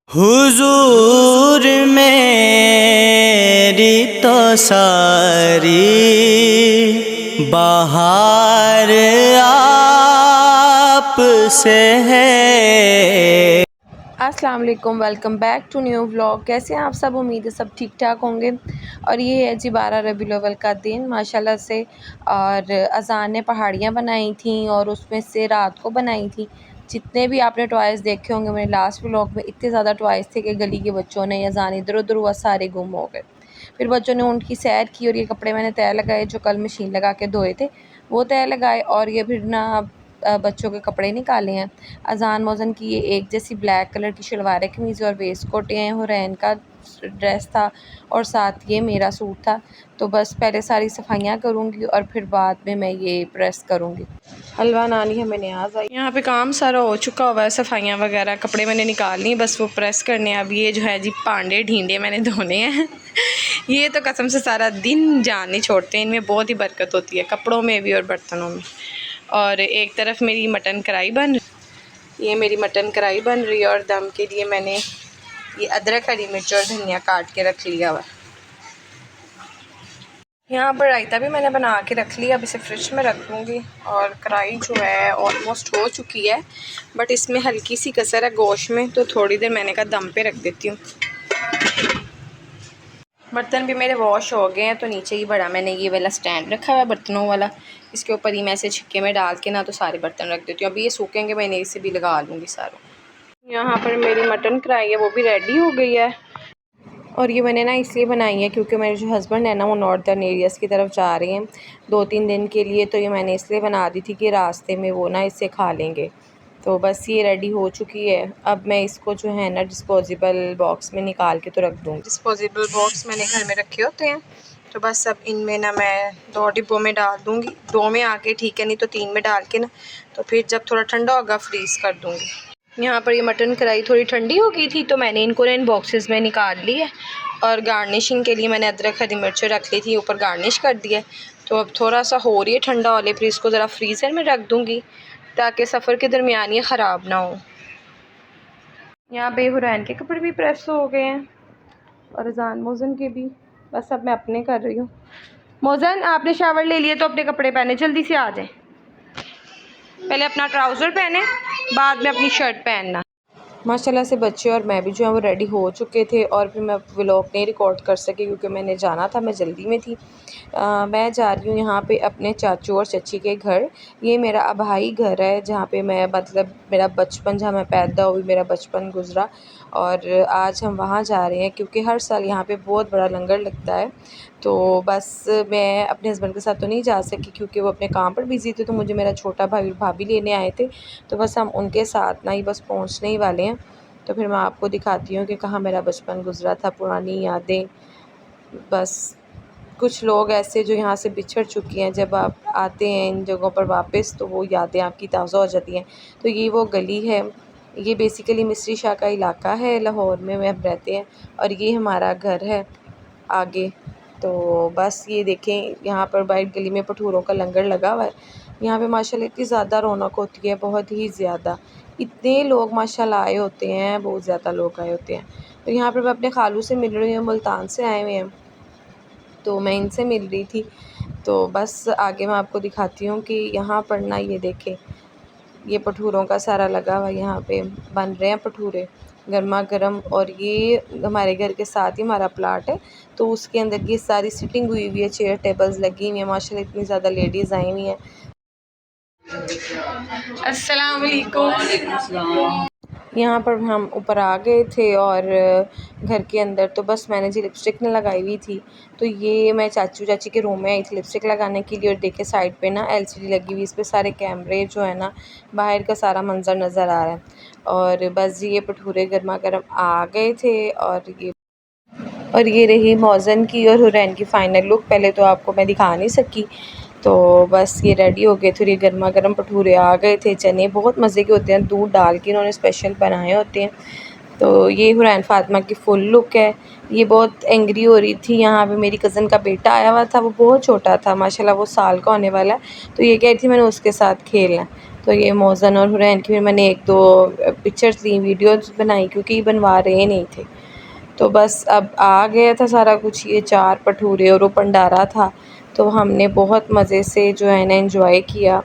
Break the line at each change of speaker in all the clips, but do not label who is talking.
हुजूर मेरी तो सारी बहार आप से है।
अस्सलाम वालेकुम, welcome back to new vlog. कैसे हैं आप सब? उम्मीद है सब ठीक ठाक होंगे। और ये है जी 12 रबीउल अव्वल का दिन माशाल्लाह से। और अज़ान ने पहाड़ियाँ बनाई थी और उसमें से रात को बनाई थी। जितने भी आपने टॉयज़ देखे होंगे मेरे लास्ट व्लॉग में, इतने ज़्यादा टॉयज़ थे कि गली के बच्चों ने अज़ान इधर उधर हुआ, सारे गुम हो गए। फिर बच्चों ने उनकी सैर की और ये कपड़े मैंने तय लगाए जो कल मशीन लगा के धोए थे, वो तय लगाए। और ये फिर ना बच्चों के कपड़े निकाले हैं। अज़ान मौज़न की ये एक जैसी ब्लैक कलर की शलवार कमीज़ और वेस्ट कोट हैं, हुरैन का ड्रेस था और साथ ये मेरा सूट था। तो बस पहले सारी सफाइयाँ करूँगी और फिर बाद में मैं ये प्रेस करूँगी। हलवा नानी हमें न्याज आई। यहाँ पे काम सारा हो चुका हुआ है, सफाइयाँ वगैरह, कपड़े मैंने निकाल ली, बस वो प्रेस करने हैं। अब ये जो है जी पांडे ढींडे मैंने धोने हैं। ये तो कसम से सारा दिन जान नहीं छोड़ते, इनमें बहुत ही बरकत होती है, कपड़ों में भी और बर्तनों में। और एक तरफ मेरी मटन कढ़ाई ये मेरी मटन कढ़ाई बन रही है और दम के लिए मैंने ये अदरक, हरी मिर्च और धनिया काट के रख लिया हुआ। यहाँ पर रायता भी मैंने बना के रख लिया, अब इसे फ्रिज में रख दूँगी। और कढ़ाई जो है ऑलमोस्ट हो चुकी है, बट इसमें हल्की सी कसर है गोश्त में, तो थोड़ी देर मैंने कहा दम पे रख देती हूँ। बर्तन भी मेरे वॉश हो गए हैं, तो नीचे ही बड़ा मैंने ये वाला स्टैंड रखा हुआ है बर्तनों वाला, इसके ऊपर ही मैं ऐसे छिक्के में डाल के ना तो सारे बर्तन रख देती हूँ। अभी ये सूखेंगे, मैंने इसे भी लगा लूँगी सारों। यहाँ पर मेरी मटन कढ़ाई है वो भी रेडी हो गई है। और ये मैंने ना इसलिए बनाई है क्योंकि मेरे जो हस्बैंड है ना वो नॉर्थर्न एरियाज़ की तरफ जा रहे हैं 2-3 दिन के लिए, तो ये मैंने इसलिए बना दी थी कि रास्ते में वो ना इसे खा लेंगे। तो बस ये रेडी हो चुकी है। अब मैं इसको जो है ना डिस्पोजेबल बॉक्स में निकाल के तो रख दूँगी। डिस्पोजेबल बॉक्स मैंने घर में रखे होते हैं, तो बस अब इनमें ना मैं 2 डिब्बों में डाल दूँगी, 2 में आके ठीक है, नहीं तो 3 में डाल के ना तो फिर जब थोड़ा ठंडा होगा फ्रीज़ कर दूँगी। यहाँ पर ये मटन कढ़ाई थोड़ी ठंडी हो गई थी, तो मैंने इनको इन बॉक्सेस में निकाल ली है। और गार्निशिंग के लिए मैंने अदरक, हरी मिर्च रख ली थी, ऊपर गार्निश कर दिया। तो अब थोड़ा सा हो रही है ठंडा वाले, फिर इसको ज़रा फ्रीज़र में रख दूँगी ताकि सफ़र के दरमियान ये ख़राब ना हो। यहाँ पे हुरैन के कपड़े भी प्रेस हो गए हैं और अज़ान मोज़न के भी। बस अब मैं अपने कर रही हूँ। मोज़न आपने शावर ले लिए तो अपने कपड़े पहने, जल्दी से आ जाए। पहले अपना ट्राउज़र पहने, बाद में अपनी शर्ट पहनना। माशाल्लाह से बच्चे और मैं भी जो है वो रेडी हो चुके थे और फिर मैं व्लॉग नहीं रिकॉर्ड कर सकी क्योंकि मैंने जाना था, मैं जल्दी में थी। मैं जा रही हूँ यहाँ पे अपने चाचू और चाची के घर। ये मेरा अभाई घर है जहाँ पे मैं मतलब मेरा बचपन, जहाँ मैं पैदा हुई, मेरा बचपन गुज़रा। और आज हम वहाँ जा रहे हैं क्योंकि हर साल यहाँ पे बहुत बड़ा लंगर लगता है। तो बस मैं अपने हस्बैंड के साथ तो नहीं जा सकी क्योंकि वो अपने काम पर बिज़ी थे, तो मुझे मेरा छोटा भाई और भाभी लेने आए थे। तो बस हम उनके साथ ना ही बस पहुँचने ही वाले हैं। तो फिर मैं आपको दिखाती हूँ कि कहाँ मेरा बचपन गुज़रा था, पुरानी यादें। बस कुछ लोग ऐसे जो यहाँ से बिछड़ चुकी हैं, जब आप आते हैं इन जगहों पर वापस तो वो यादें आपकी ताज़ा हो जाती हैं। तो ये वो गली है, ये बेसिकली मिस्री शाह का इलाका है, लाहौर में हम रहते हैं। और ये हमारा घर है आगे। तो बस ये देखें, यहाँ पर वाइट गली में भटूरों का लंगर लगा हुआ है। यहाँ पे माशाल्लाह इतनी ज़्यादा रौनक होती है, बहुत ही ज़्यादा। इतने लोग माशाल्लाह आए होते हैं, बहुत ज़्यादा लोग आए होते हैं। तो यहाँ पर मैं अपने खालू से मिल रही हूँ, मुल्तान से आए हुए हैं, तो मैं इनसे मिल रही थी। तो बस आगे मैं आपको दिखाती हूँ कि यहाँ पर ना ये देखें, ये भटूरों का सारा लगा हुआ, यहाँ पे बन रहे हैं भटूरे गर्मा गर्म। और ये हमारे घर के साथ ही हमारा प्लाट है, तो उसके अंदर ये सारी सिटिंग हुई हुई है, चेयर टेबल्स लगी हुई हैं। माशाल्लाह इतनी ज़्यादा लेडीज़ आई हुई हैं। अस्सलाम वालेकुम। यहाँ पर हम ऊपर आ गए थे और घर के अंदर तो बस मैंने जी लिपस्टिक न लगाई हुई थी, तो ये मैं चाचू चाची के रूम में आई थी लिपस्टिक लगाने के लिए। और देखे साइड पे ना एलसीडी लगी हुई, इस पे सारे कैमरे जो है ना, बाहर का सारा मंजर नज़र आ रहा है। और बस जी ये भटूरे गर्मा गर्म आ गए थे। और ये रही मौज़न की और हुरैन की फ़ाइनल लुक। पहले तो आपको मैं दिखा नहीं सकी, तो बस ये रेडी हो गए थे। ये गर्मा गर्म भटूरे आ गए थे, चने बहुत मज़े के होते हैं, दूध डाल के इन्होंने स्पेशल बनाए होते हैं। तो ये हुरैन फ़ातिमा की फुल लुक है। ये बहुत एंग्री हो रही थी, यहाँ पे मेरी कज़न का बेटा आया हुआ था, वो बहुत छोटा था माशाल्लाह, वो साल का होने वाला है। तो ये कह रही थी मैंने उसके साथ खेलना है। तो ये मौज़न और हुरैन की फिर मैंने एक दो पिक्चर्स ली, वीडियोस बनाई, क्योंकि ये बनवा रहे नहीं थे। तो बस अब आ गया था सारा कुछ, ये 4 भटूरे और वो भंडारा था, तो हमने बहुत मज़े से जो है ना एंजॉय किया।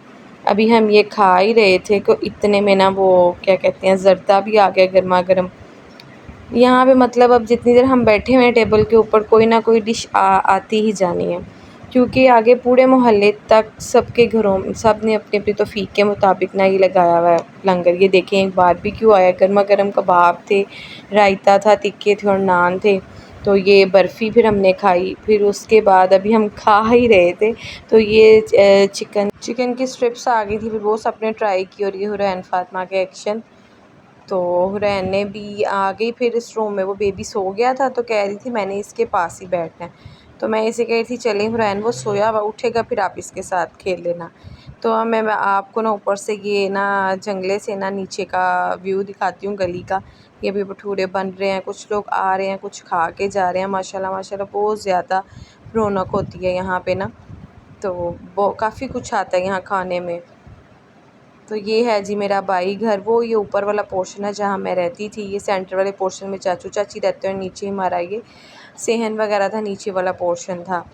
अभी हम ये खा ही रहे थे कि इतने में ना वो क्या कहते हैं ज़र्दा भी आ गया गर्मा गर्म। यहाँ पे मतलब अब जितनी देर हम बैठे हुए हैं टेबल के ऊपर, कोई ना कोई डिश आती ही जानी है, क्योंकि आगे पूरे मोहल्ले तक सबके घरों सब ने अपनी अपनी तौफीक के मुताबिक ना ये लगाया हुआ है लंगर। ये देखें, एक बारबेक्यू आया, गर्मा गर्म कबाब थे, रायता था, टिक्के थे और नान थे। तो ये बर्फ़ी फिर हमने खाई। फिर उसके बाद अभी हम खा ही रहे थे तो ये चिकन की स्ट्रिप्स आ गई थी, फिर वो सबने ट्राई की। और ये हुरैन फातिमा के एक्शन, तो हुरैन ने भी आ गई फिर इस रूम में। वो बेबी सो गया था तो कह रही थी मैंने इसके पास ही बैठना है, तो मैं इसे कह रही थी चलें हुरैन, वो सोया हुआ उठेगा फिर आप इसके साथ खेल लेना। तो अब मैं आपको ना ऊपर से ये ना जंगले से ना नीचे का व्यू दिखाती हूँ गली का। ये भी भटूरे बन रहे हैं, कुछ लोग आ रहे हैं, कुछ खा के जा रहे हैं। माशाल्लाह माशाल्लाह बहुत ज़्यादा रौनक होती है यहाँ पे ना, तो वो काफ़ी कुछ आता है यहाँ खाने में। तो ये है जी मेरा बाई घर, वो ये ऊपर वाला पोर्शन है जहाँ मैं रहती थी। ये सेंटर वाले पोर्शन में चाचू चाची रहते हैं, और नीचे हमारा ये सेहन वगैरह था, नीचे वाला पोर्शन था।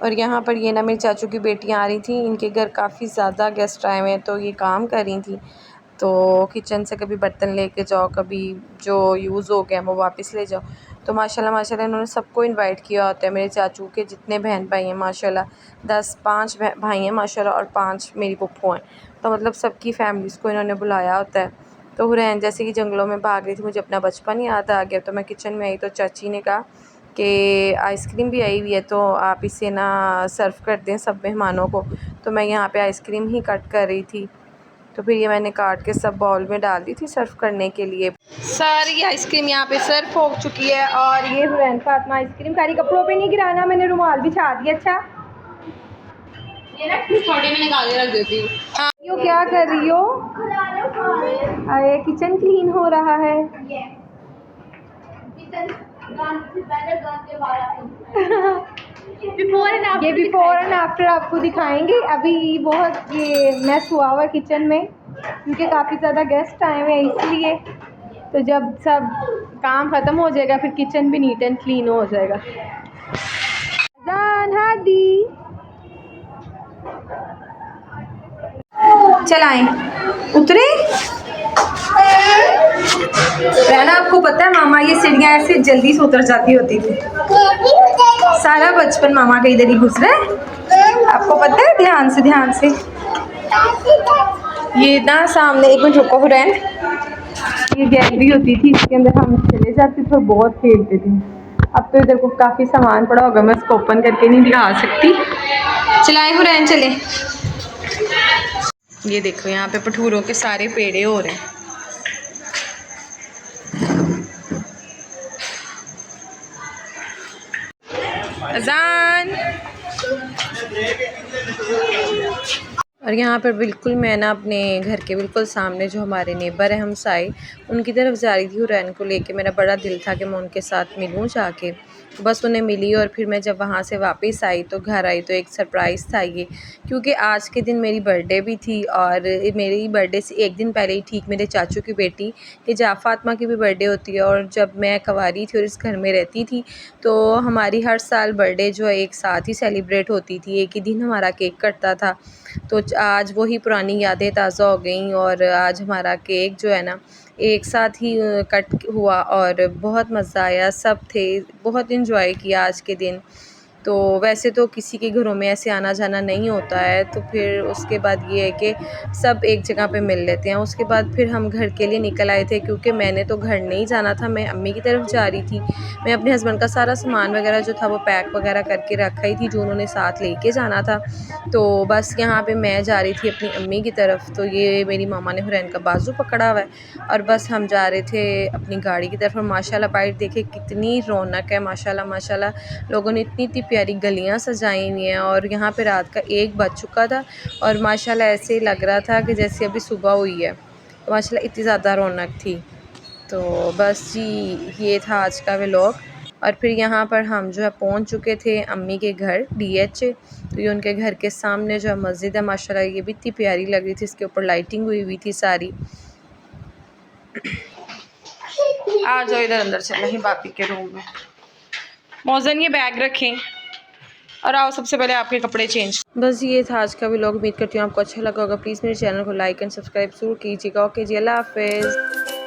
और यहाँ पर ये ना मेरी चाचू की बेटियाँ आ रही थी, इनके घर काफ़ी ज़्यादा गेस्ट आए हुए हैं, तो ये काम कर रही थी। तो किचन से कभी बर्तन लेके जाओ, कभी जो यूज़ हो गया वो वापस ले जाओ। तो माशाल्लाह माशाल्लाह इन्होंने सबको इनवाइट किया होता है। मेरे चाचू के जितने बहन भाई हैं माशाल्लाह 5 भाई हैं माशाल्लाह, और 5 मेरी फूफो हैं। तो मतलब सबकी फैमिलीज़ को इन्होंने बुलाया होता है। तो हुरैन जैसे कि जंगलों में भाग रही थी, मुझे अपना बचपन याद आ गया। तो मैं किचन में आई तो चाची ने कहा कि आइसक्रीम भी आई हुई है, तो आप इसे ना सर्व कर दें सब मेहमानों को। तो मैं यहाँ पे आइसक्रीम ही कट कर रही थी, तो फिर ये मैंने काट के सब बाउल में डाल दी थी सर्व करने के लिए। सारी आइसक्रीम यहाँ पे सर्व हो चुकी है, और ये हुरैन फातिमा आइसक्रीम खा रही। कपड़ों पे नहीं गिराना, मैंने रुमाल बिछा दिया। अच्छा ये ना छोटे में निकाल के रख देती हूँ। हाँ, यो क्या कर रही हो? अरे किचन क्लीन हो रहा है। ये बिफोर एंड आफ्टर आपको दिखाएंगे। अभी बहुत ये मैस हुआ हुआ किचन में, क्योंकि काफ़ी ज़्यादा गेस्ट आए हुए हैं इसलिए। तो जब सब काम ख़त्म हो जाएगा फिर किचन भी नीट एंड क्लीन हो जाएगा। जान हादी चलाएं, उतरे रहना। आपको पता है मामा ये सीढ़ियाँ ऐसे जल्दी से उतर जाती होती थी। सारा बचपन मामा का इधर ही घुस रहा है, आपको पता है। ध्यान से ये ना सामने, एक मिनट रुको हुरैन, ये गैलरी होती थी, इसके अंदर हम चले जाते थे और बहुत खेलते थे। अब तो इधर को काफ़ी सामान पड़ा होगा, मैं इसको ओपन करके नहीं दिखा सकती। चलाएं हुरैन, चले। ये देखो यहाँ पे भटूरों के सारे पेड़े हो रहे हैं। अजान। और यहाँ पर बिल्कुल मैं ना अपने घर के बिल्कुल सामने जो हमारे नेबर है हमसाए, उनकी तरफ जा रही थी हुरैन को लेके। मेरा बड़ा दिल था कि मैं उनके साथ मिलूँ जाके, बस उन्हें मिली। और फिर मैं जब वहाँ से वापस आई तो घर आई तो एक सरप्राइज़ था ये, क्योंकि आज के दिन मेरी बर्थडे भी थी। और मेरी बर्थडे से एक दिन पहले ही ठीक मेरे चाचू की बेटी हिजाब फातिमा की भी बर्थडे होती है। और जब मैं कवारी थी और इस घर में रहती थी तो हमारी हर साल बर्थडे जो है एक साथ ही सेलिब्रेट होती थी, एक ही दिन हमारा केक कटता था। तो आज वही पुरानी यादें ताज़ा हो गई, और आज हमारा केक जो है ना एक साथ ही कट हुआ, और बहुत मज़ा आया। सब थे, बहुत इन्जॉय किया आज के दिन। तो वैसे तो किसी के घरों में ऐसे आना जाना नहीं होता है, तो फिर उसके बाद ये है कि सब एक जगह पे मिल लेते हैं। उसके बाद फिर हम घर के लिए निकल आए थे, क्योंकि मैंने तो घर नहीं जाना था, मैं अम्मी की तरफ जा रही थी। मैं अपने हस्बैंड का सारा सामान वगैरह जो था वो पैक वगैरह करके रखा ही थी, जो उन्होंने साथ लेके जाना था। तो बस यहाँ पे मैं जा रही थी अपनी अम्मी की तरफ। तो ये मेरी मामा ने हुरैन का बाजू पकड़ा हुआ है, और बस हम जा रहे थे अपनी गाड़ी की तरफ। और माशाल्लाह बाइट देखे कितनी रौनक है, माशाल्लाह माशाल्लाह। लोगों ने इतनी इतनी प्यारी गलियाँ सजाई हुई हैं, और यहाँ पे रात का 1 बज चुका था, और माशाल्लाह ऐसे लग रहा था कि जैसे अभी सुबह हुई है। तो माशाल्लाह इतनी ज़्यादा रौनक थी। तो बस जी ये था आज का व्लॉग। और फिर यहाँ पर हम जो है पहुँच चुके थे अम्मी के घर DH। तो तो ये उनके घर के सामने जो मस्जिद है माशाल्लाह, ये भी इतनी प्यारी लग रही थी, इसके ऊपर लाइटिंग हुई थी सारी। आ जाओ इधर अंदर चले ही बापी के रूम में। मौजन ये बैग रखें और आओ सबसे पहले आपके कपड़े चेंज। बस ये था आज का व्लॉग। उम्मीद करती हूँ आपको अच्छा लगा होगा। प्लीज़ मेरे चैनल को लाइक एंड सब्सक्राइब जरूर कीजिएगा। ओके जी, अल्लाह हाफिज़।